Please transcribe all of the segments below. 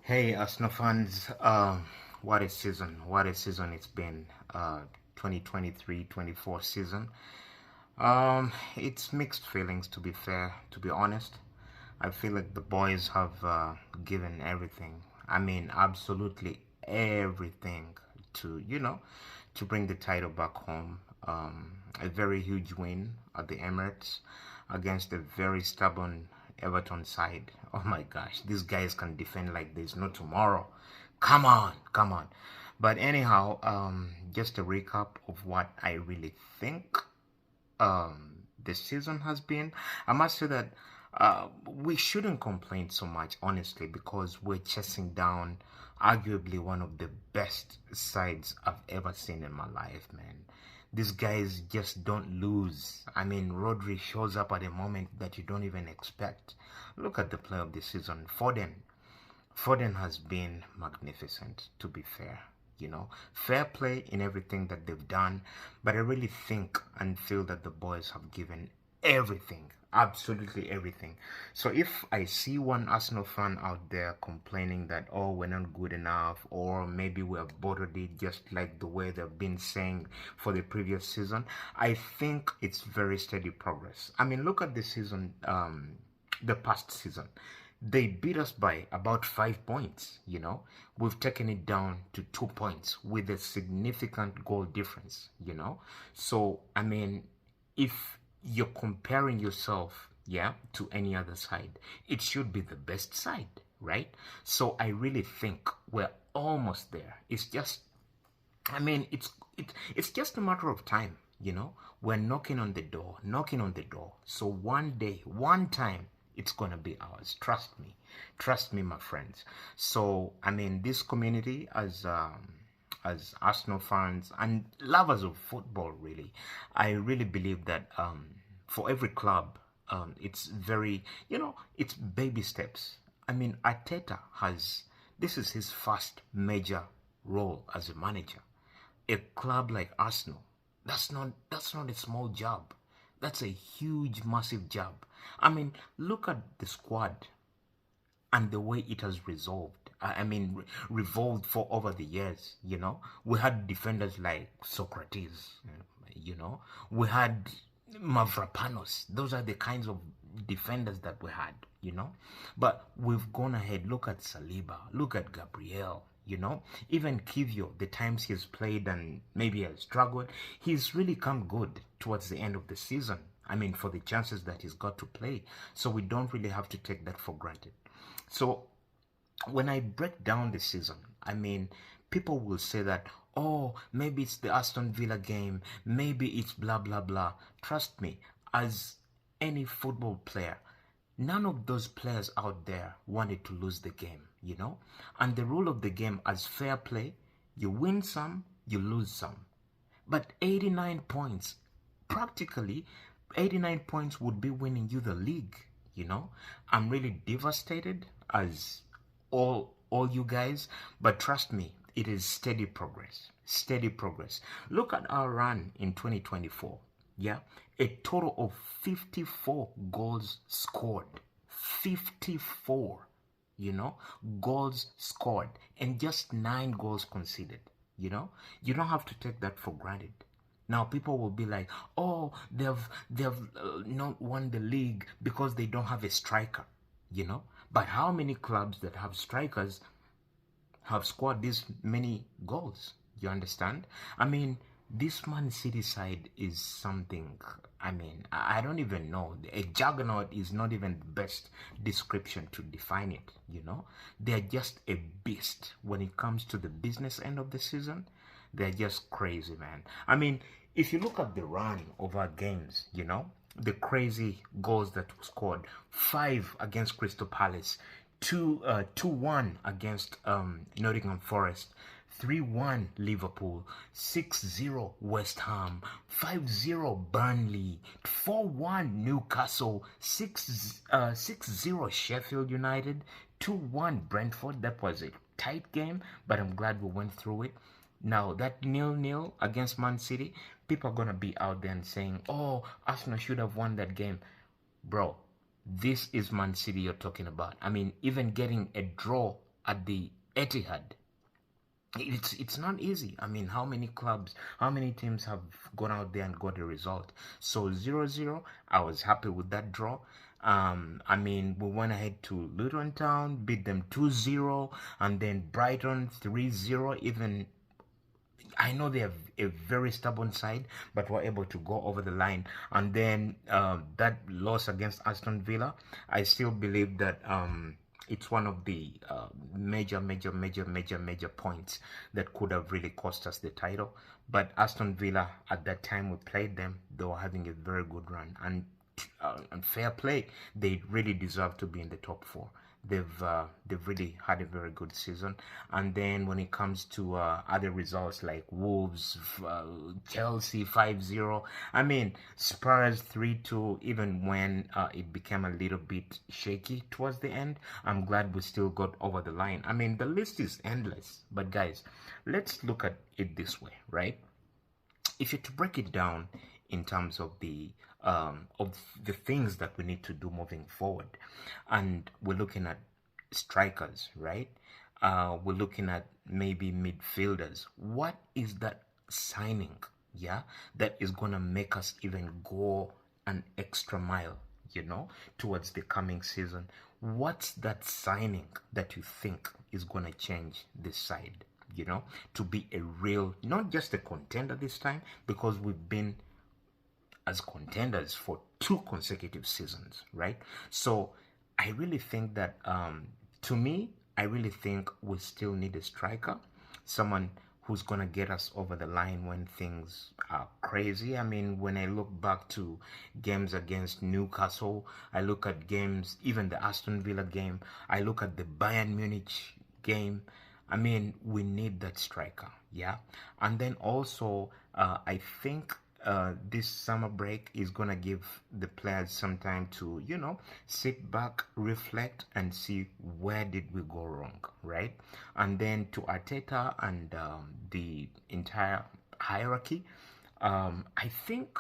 Hey, Arsenal fans, what a season it's been. 2023-24 season. It's mixed feelings, to be fair, to be honest. I feel like the boys have given everything. I mean, absolutely everything to bring the title back home. A very huge win at the Emirates against a very stubborn Everton side. Oh my gosh, these guys can defend like there's no tomorrow. Come on, come on. But anyhow, just a recap of what I really think this season has been. I must say that we shouldn't complain so much, honestly, because we're chasing down arguably one of the best sides I've ever seen in my life, man. These guys just don't lose. I mean, Rodri shows up at a moment that you don't even expect. Look at the play of the season. Foden has been magnificent, to be fair. Fair play in everything that they've done, but I really think and feel that the boys have given everything, absolutely everything. So if I see one Arsenal fan out there complaining that, oh, we're not good enough, or maybe we're bottled it just like the way they've been saying for the previous season, I think it's very steady progress. I mean, look at the season, the past season. They beat us by about 5 points. We've taken it down to 2 points with a significant goal difference. So I mean, if you're comparing yourself, to any other side, it should be the best side, right? So I really think we're almost there. It's just, I mean, it's just a matter of time. We're knocking on the door, knocking on the door. So one day, one time, it's gonna be ours. Trust me, my friends. So I mean, this community, as Arsenal fans and lovers of football, really, I really believe that for every club, it's very, it's baby steps. I mean, Arteta has, this is his first major role as a manager. A club like Arsenal, that's not a small job. That's a huge, massive job. I mean, look at the squad and the way it has resolved. I mean, revolved for over the years. We had defenders like Socrates. We had Mavropanos. Those are the kinds of defenders that we had. But we've gone ahead. Look at Saliba. Look at Gabriel. Even Kivio, the times he's played and maybe has struggled, he's really come good towards the end of the season. I mean, for the chances that he's got to play. So we don't really have to take that for granted. So when I break down the season, I mean, people will say that, oh, maybe it's the Aston Villa game, maybe it's blah, blah, blah. Trust me, as any football player, none of those players out there wanted to lose the game. And the rule of the game as fair play, you win some, you lose some. But 89 points, practically 89 points would be winning you the league. I'm really devastated as all you guys, but trust me, it is steady progress. Steady progress. Look at our run in 2024. Yeah, a total of 54 goals scored. 54, goals scored, and just 9 goals conceded. You don't have to take that for granted. Now people will be like, oh, they've not won the league because they don't have a striker. But how many clubs that have strikers have scored this many goals? You understand? I mean, this Man City side is something. I mean, I don't even know. A juggernaut is not even the best description to define it. They're just a beast when it comes to the business end of the season. They're just crazy, man. I mean, if you look at the run of our games, the crazy goals that were scored: 5 against Crystal Palace, 2-1 against Nottingham Forest, 3-1 Liverpool, 6-0 West Ham, 5-0 Burnley, 4-1 Newcastle, 6-0 Sheffield United, 2-1 Brentford. That was a tight game, but I'm glad we went through it. Now, that 0-0 against Man City, people are going to be out there and saying, oh, Arsenal should have won that game. Bro, this is Man City you're talking about. I mean, even getting a draw at the Etihad. It's not easy. I mean, how many clubs, how many teams have gone out there and got a result? So 0-0, I was happy with that draw. I mean, we went ahead to Luton Town, beat them 2-0, and then Brighton 3-0. Even I know they have a very stubborn side, but were able to go over the line. And then that loss against Aston Villa, I still believe that it's one of the major points that could have really cost us the title. But Aston Villa, at that time we played them, they were having a very good run. And fair play, they really deserve to be in the top four. They've really had a very good season. And then when it comes to other results like Wolves, Chelsea 5-0, I mean Spurs 3-2, even when it became a little bit shaky towards the end, I'm glad we still got over the line. I mean, the list is endless. But guys, let's look at it this way, right? If you're to break it down in terms of the things that we need to do moving forward, and we're looking at strikers, right? We're looking at maybe midfielders. What is that signing, yeah, that is gonna make us even go an extra mile, towards the coming season? What's that signing that you think is gonna change this side, to be a real, not just a contender this time, because we've been as contenders for 2 consecutive seasons, right? So I really think that, to me, I really think we still need a striker, someone who's going to get us over the line when things are crazy. I mean, when I look back to games against Newcastle, I look at games, even the Aston Villa game, I look at the Bayern Munich game. I mean, we need that striker, yeah? And then also, I think this summer break is going to give the players some time to, sit back, reflect, and see where did we go wrong, right? And then to Arteta and the entire hierarchy, I think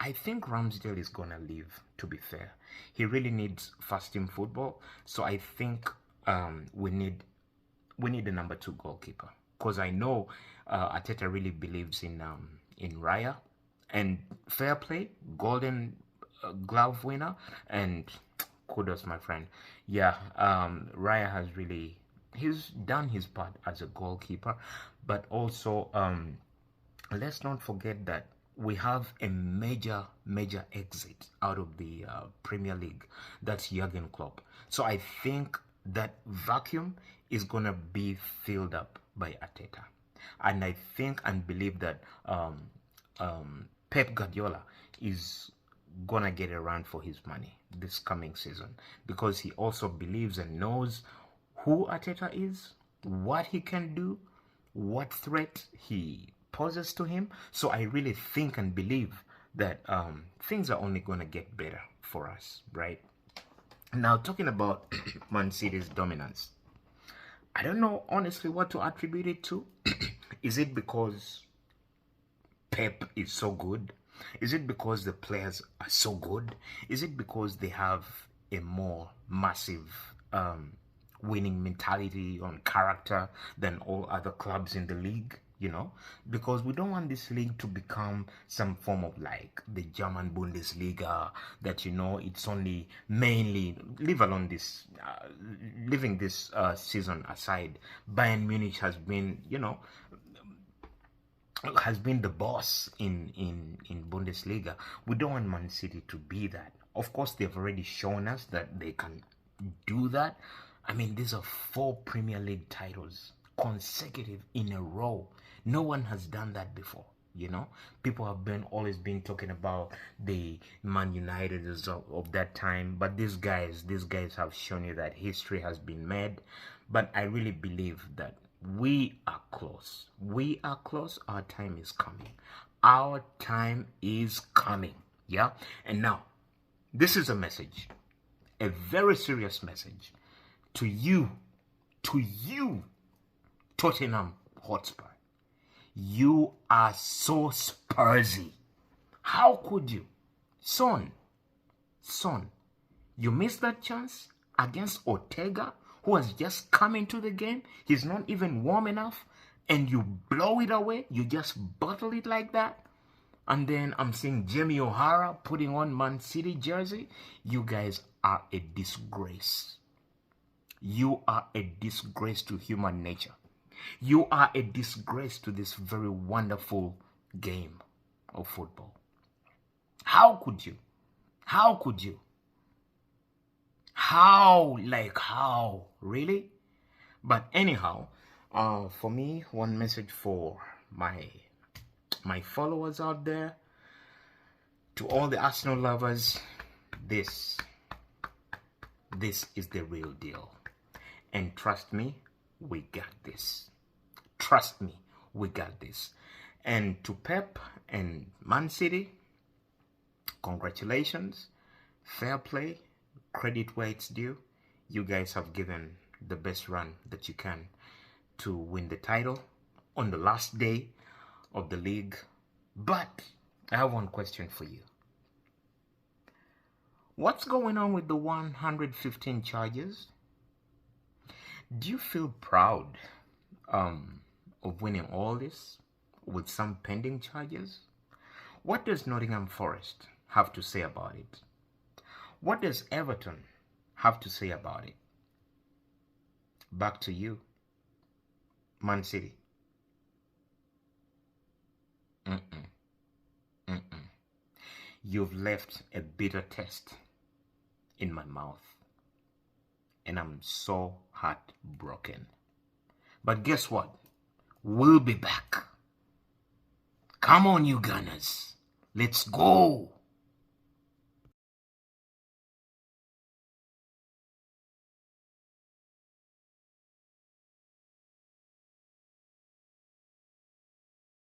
Ramsdale is going to leave, to be fair. He really needs first-team football, so I think we need a number 2 goalkeeper, because I know Arteta really believes in Raya, and fair play, golden glove winner, and kudos, my friend. Yeah, Raya has really, he's done his part as a goalkeeper, but also let's not forget that we have a major exit out of the Premier League. That's Jurgen Klopp. So I think that vacuum is going to be filled up by Arteta. And I think and believe that Pep Guardiola is going to get a run for his money this coming season, because he also believes and knows who Arteta is, what he can do, what threat he poses to him. So I really think and believe that things are only going to get better for us, right? Now, talking about Man City's dominance, I don't know honestly what to attribute it to. Is it because Pep is so good? Is it because the players are so good? Is it because they have a more massive winning mentality on character than all other clubs in the league? Because we don't want this league to become some form of like the German Bundesliga, that it's only mainly, leaving this season aside, Bayern Munich has been the boss in Bundesliga. We don't want Man City to be that. Of course, they've already shown us that they can do that. I mean, these are 4 Premier League titles consecutive in a row. No one has done that before. People have always been talking about the Man United of that time, but these guys have shown you that history has been made. But I really believe that we are close. We are close. Our time is coming. Our time is coming. Yeah. And now, this is a message, a very serious message to you, Tottenham Hotspur. You are so Spursy. How could you? Son, you missed that chance against Ortega who has just come into the game. He's not even warm enough, and you blow it away. You just bottle it like that. And then I'm seeing Jamie O'Hara putting on Man City jersey. You guys are a disgrace. You are a disgrace to human nature. You are a disgrace to this very wonderful game of football. How could you? How could you? How? Like how? Really? But anyhow, for me, one message for my followers out there, to all the Arsenal lovers, this is the real deal. And trust me, we got this. Trust me, we got this. And to Pep and Man City, congratulations, fair play, credit where it's due. You guys have given the best run that you can to win the title on the last day of the league. But I have one question for you. What's going on with the 115 charges? Do you feel proud of winning all this with some pending charges? What does Nottingham Forest have to say about it? What does Everton have to say about it? Back to you, Man City. You've left a bitter taste in my mouth, and I'm so heartbroken. But guess what? We'll be back. Come on, you Gunners. Let's go.